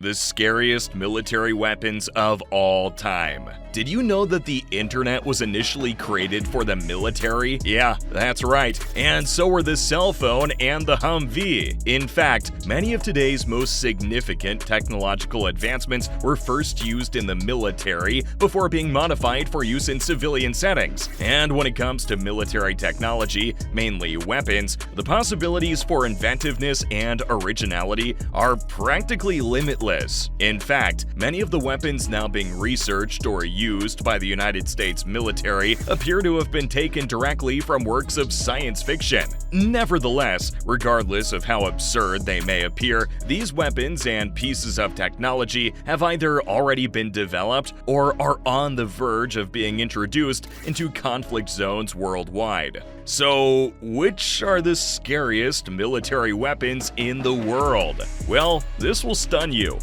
The scariest military weapons of all time. Did you know that the internet was initially created for the military? Yeah, that's right. And so were the cell phone and the Humvee. In fact, many of today's most significant technological advancements were first used in the military before being modified for use in civilian settings. And when it comes to military technology, mainly weapons, the possibilities for inventiveness and originality are practically limitless. In fact, many of the weapons now being researched or used by the United States military appear to have been taken directly from works of science fiction. Nevertheless, regardless of how absurd they may appear, these weapons and pieces of technology have either already been developed or are on the verge of being introduced into conflict zones worldwide. So, which are the scariest military weapons in the world? Well, this will stun you.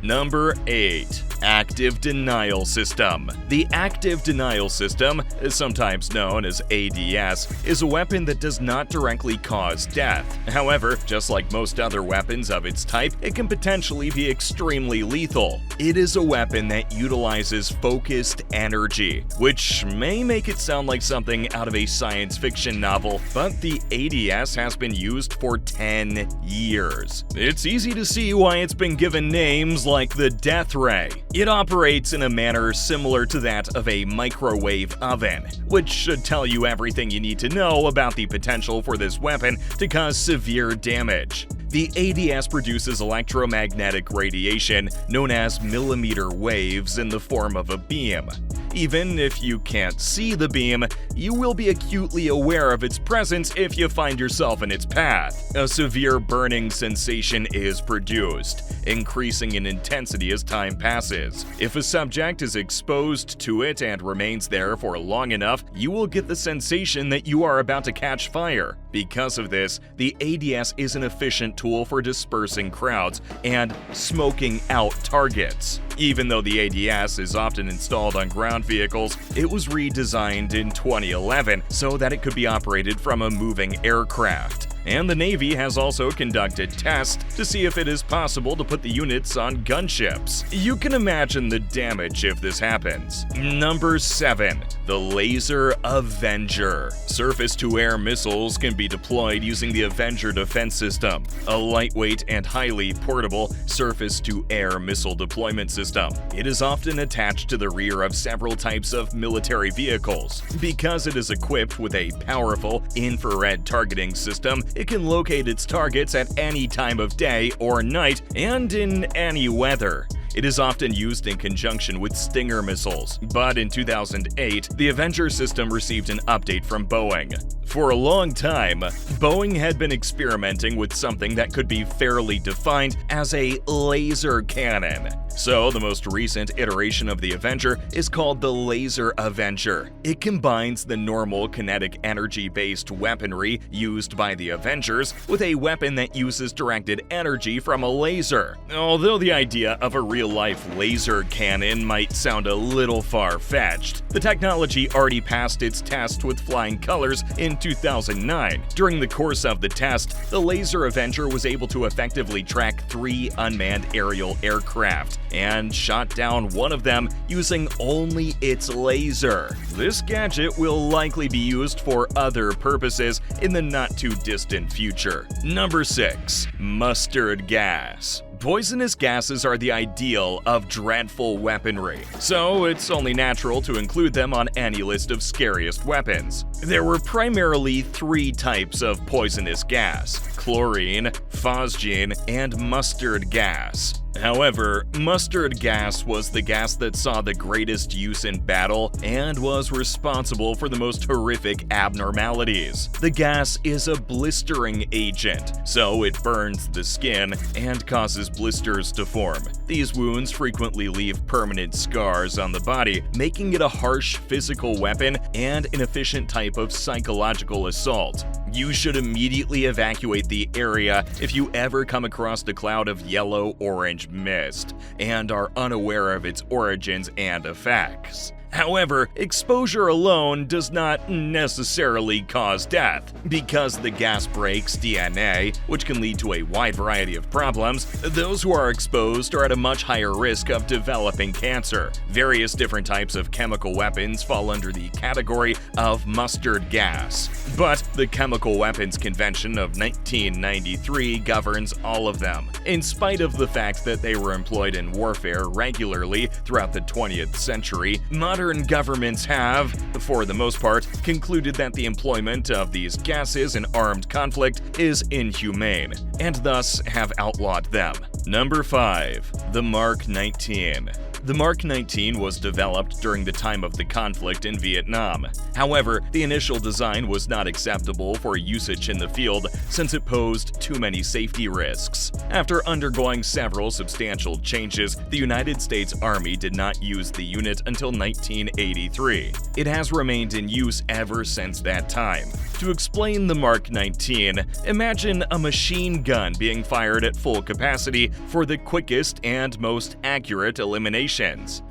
Number 8. Active Denial System. The Active Denial System, sometimes known as ADS, is a weapon that does not directly cause death. However, just like most other weapons of its type, it can potentially be extremely lethal. It is a weapon that utilizes focused energy, which may make it sound like something out of a science fiction novel, but the ADS has been used for 10 years. It's easy to see why it's been given names like the Death Ray. It operates in a manner similar to that of a microwave oven, which should tell you everything you need to know about the potential for this weapon to cause severe damage. The ADS produces electromagnetic radiation known as millimeter waves in the form of a beam. Even if you can't see the beam, you will be acutely aware of its presence if you find yourself in its path. A severe burning sensation is produced, increasing in intensity as time passes. If a subject is exposed to it and remains there for long enough, you will get the sensation that you are about to catch fire. Because of this, the ADS is an efficient tool for dispersing crowds and smoking out targets. Even though the ADS is often installed on ground vehicles, it was redesigned in 2011 so that it could be operated from a moving aircraft. And the Navy has also conducted tests to see if it is possible to put the units on gunships. You can imagine the damage if this happens. Number 7. The Laser Avenger. Surface-to-air missiles can be deployed using the Avenger defense system, a lightweight and highly portable surface-to-air missile deployment system. It is often attached to the rear of several types of military vehicles. Because it is equipped with a powerful infrared targeting system, it can locate its targets at any time of day or night and in any weather. It is often used in conjunction with Stinger missiles, but in 2008, the Avenger system received an update from Boeing. For a long time, Boeing had been experimenting with something that could be fairly defined as a laser cannon. So, the most recent iteration of the Avenger is called the Laser Avenger. It combines the normal kinetic energy-based weaponry used by the Avengers with a weapon that uses directed energy from a laser. Although the idea of a real-life laser cannon might sound a little far-fetched, the technology already passed its test with flying colors in 2009. During the course of the test, the Laser Avenger was able to effectively track 3 unmanned aerial aircraft and shot down one of them using only its laser. This gadget will likely be used for other purposes in the not-too-distant future. Number 6. Mustard gas. Poisonous gases are the ideal of dreadful weaponry, so it's only natural to include them on any list of scariest weapons. There were primarily 3 types of poisonous gas: chlorine, phosgene, and mustard gas. However, mustard gas was the gas that saw the greatest use in battle and was responsible for the most horrific abnormalities. The gas is a blistering agent, so it burns the skin and causes blisters to form. These wounds frequently leave permanent scars on the body, making it a harsh physical weapon and an efficient type of psychological assault. You should immediately evacuate the area if you ever come across a cloud of yellow-orange mist and are unaware of its origins and effects. However, exposure alone does not necessarily cause death. Because the gas breaks DNA, which can lead to a wide variety of problems, those who are exposed are at a much higher risk of developing cancer. Various different types of chemical weapons fall under the category of mustard gas. But the Chemical Weapons Convention of 1993 governs all of them, in spite of the fact that they were employed in warfare regularly throughout the 20th century. Modern governments have, for the most part, concluded that the employment of these gases in armed conflict is inhumane, and thus have outlawed them. Number 5. The Mark 19. The Mark 19 was developed during the time of the conflict in Vietnam. However, the initial design was not acceptable for usage in the field since it posed too many safety risks. After undergoing several substantial changes, the United States Army did not use the unit until 1983. It has remained in use ever since that time. To explain the Mark 19, imagine a machine gun being fired at full capacity for the quickest and most accurate eliminations.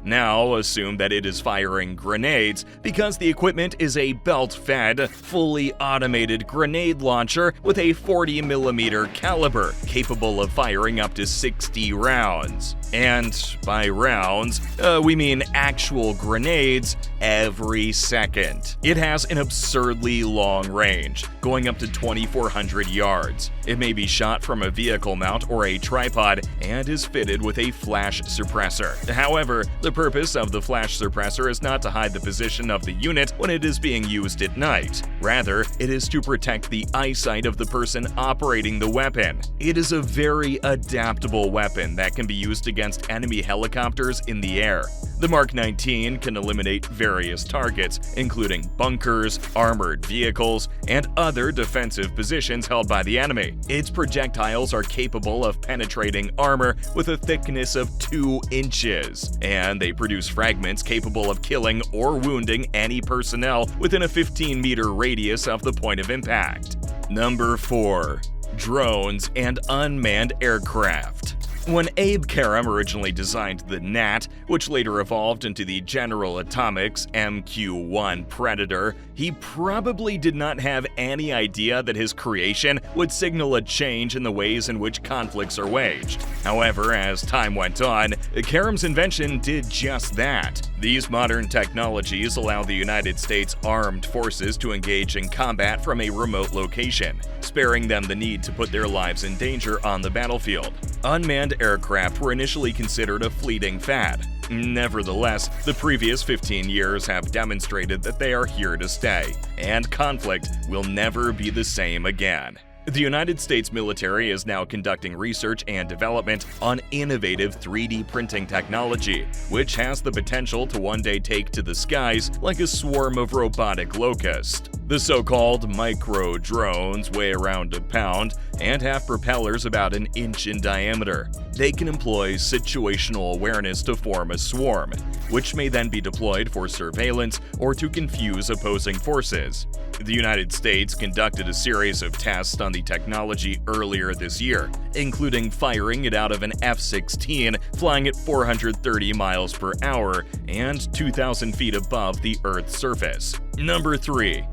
Now assume that it is firing grenades because the equipment is a belt-fed, fully automated grenade launcher with a 40mm caliber, capable of firing up to 60 rounds. And by rounds, we mean actual grenades every second. It has an absurdly long range, going up to 2,400 yards. It may be shot from a vehicle mount or a tripod and is fitted with a flash suppressor. However, the purpose of the flash suppressor is not to hide the position of the unit when it is being used at night. Rather, it is to protect the eyesight of the person operating the weapon. It is a very adaptable weapon that can be used against enemy helicopters in the air. The Mark 19 can eliminate various targets, including bunkers, armored vehicles, and other defensive positions held by the enemy. Its projectiles are capable of penetrating armor with a thickness of 2 inches, and they produce fragments capable of killing or wounding any personnel within a 15-meter radius of the point of impact. Number 4. Drones and unmanned aircraft. When Abe Karam originally designed the Gnat, which later evolved into the General Atomics MQ-1 Predator, he probably did not have any idea that his creation would signal a change in the ways in which conflicts are waged. However, as time went on, Karam's invention did just that. These modern technologies allow the United States Armed Forces to engage in combat from a remote location, sparing them the need to put their lives in danger on the battlefield. Unmanned aircraft were initially considered a fleeting fad. Nevertheless, the previous 15 years have demonstrated that they are here to stay, and conflict will never be the same again. The United States military is now conducting research and development on innovative 3D printing technology, which has the potential to one day take to the skies like a swarm of robotic locusts. The so-called micro-drones weigh around a pound and have propellers about an inch in diameter. They can employ situational awareness to form a swarm, which may then be deployed for surveillance or to confuse opposing forces. The United States conducted a series of tests on the technology earlier this year, including firing it out of an F-16 flying at 430 miles per hour and 2,000 feet above the Earth's surface. Number 3.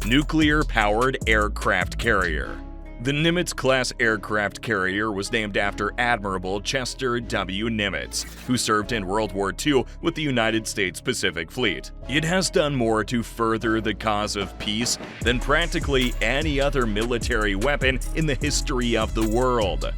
Nuclear-Powered Aircraft Carrier. The Nimitz-class aircraft carrier was named after Admiral Chester W. Nimitz, who served in World War II with the United States Pacific Fleet. It has done more to further the cause of peace than practically any other military weapon in the history of the world.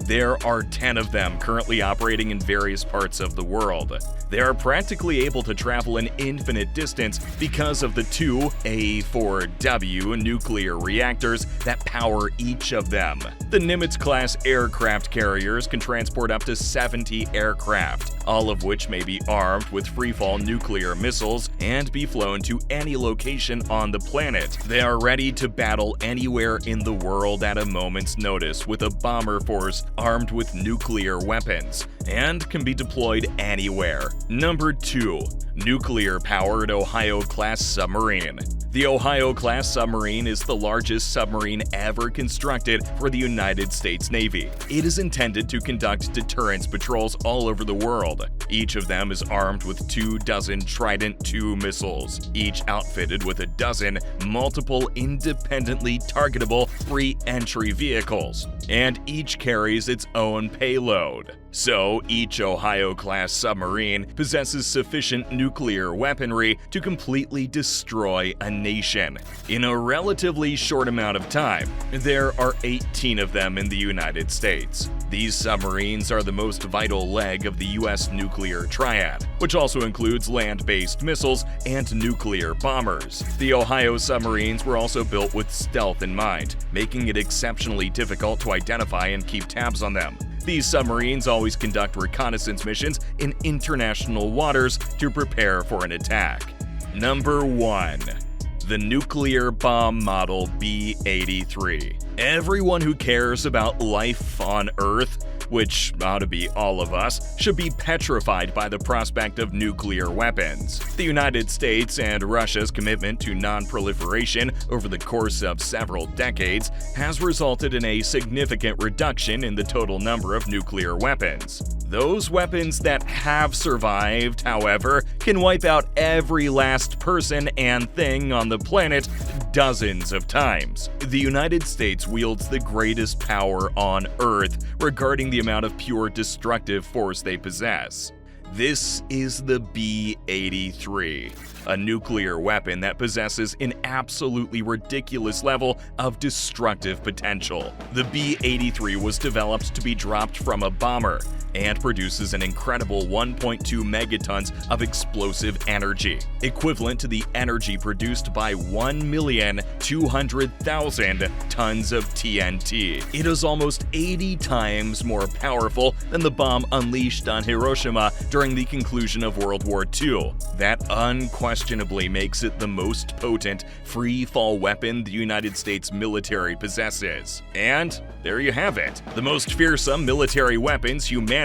There are 10 of them currently operating in various parts of the world. They are practically able to travel an infinite distance because of the 2 A4W nuclear reactors that power each of them. The Nimitz-class aircraft carriers can transport up to 70 aircraft, all of which may be armed with freefall nuclear missiles and be flown to any location on the planet. They are ready to battle anywhere in the world at a moment's notice with a bomber force armed with nuclear weapons, and can be deployed anywhere. Number 2. Nuclear-Powered Ohio-class submarine. The Ohio-class submarine is the largest submarine ever constructed for the United States Navy. It is intended to conduct deterrence patrols all over the world. Each of them is armed with 24 Trident II missiles, each outfitted with a dozen multiple independently targetable free-entry vehicles, and each carries its own payload. So, each Ohio-class submarine possesses sufficient nuclear weaponry to completely destroy a nation. In a relatively short amount of time, there are 18 of them in the United States. These submarines are the most vital leg of the U.S. nuclear triad, which also includes land-based missiles and nuclear bombers. The Ohio submarines were also built with stealth in mind, making it exceptionally difficult to identify and keep tabs on them. These submarines always conduct reconnaissance missions in international waters to prepare for an attack. Number 1. The Nuclear Bomb Model B-83. Everyone who cares about life on Earth, which ought to be all of us, should be petrified by the prospect of nuclear weapons. The United States and Russia's commitment to non-proliferation over the course of several decades has resulted in a significant reduction in the total number of nuclear weapons. Those weapons that have survived, however, can wipe out every last person and thing on the planet dozens of times. The United States wields the greatest power on Earth regarding the amount of pure destructive force they possess. This is the B-83, a nuclear weapon that possesses an absolutely ridiculous level of destructive potential. The B-83 was developed to be dropped from a bomber and produces an incredible 1.2 megatons of explosive energy, equivalent to the energy produced by 1,200,000 tons of TNT. It is almost 80 times more powerful than the bomb unleashed on Hiroshima during the conclusion of World War II. That unquestionably makes it the most potent free-fall weapon the United States military possesses. And there you have it, the most fearsome military weapons humanity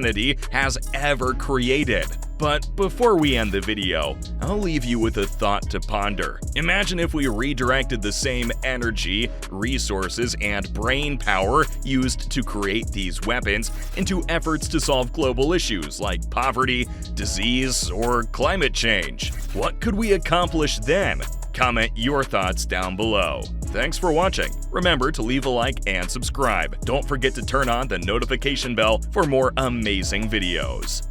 has ever created. But before we end the video, I'll leave you with a thought to ponder. Imagine if we redirected the same energy, resources, and brain power used to create these weapons into efforts to solve global issues like poverty, disease, or climate change. What could we accomplish then? Comment your thoughts down below. Thanks for watching. Remember to leave a like and subscribe. Don't forget to turn on the notification bell for more amazing videos.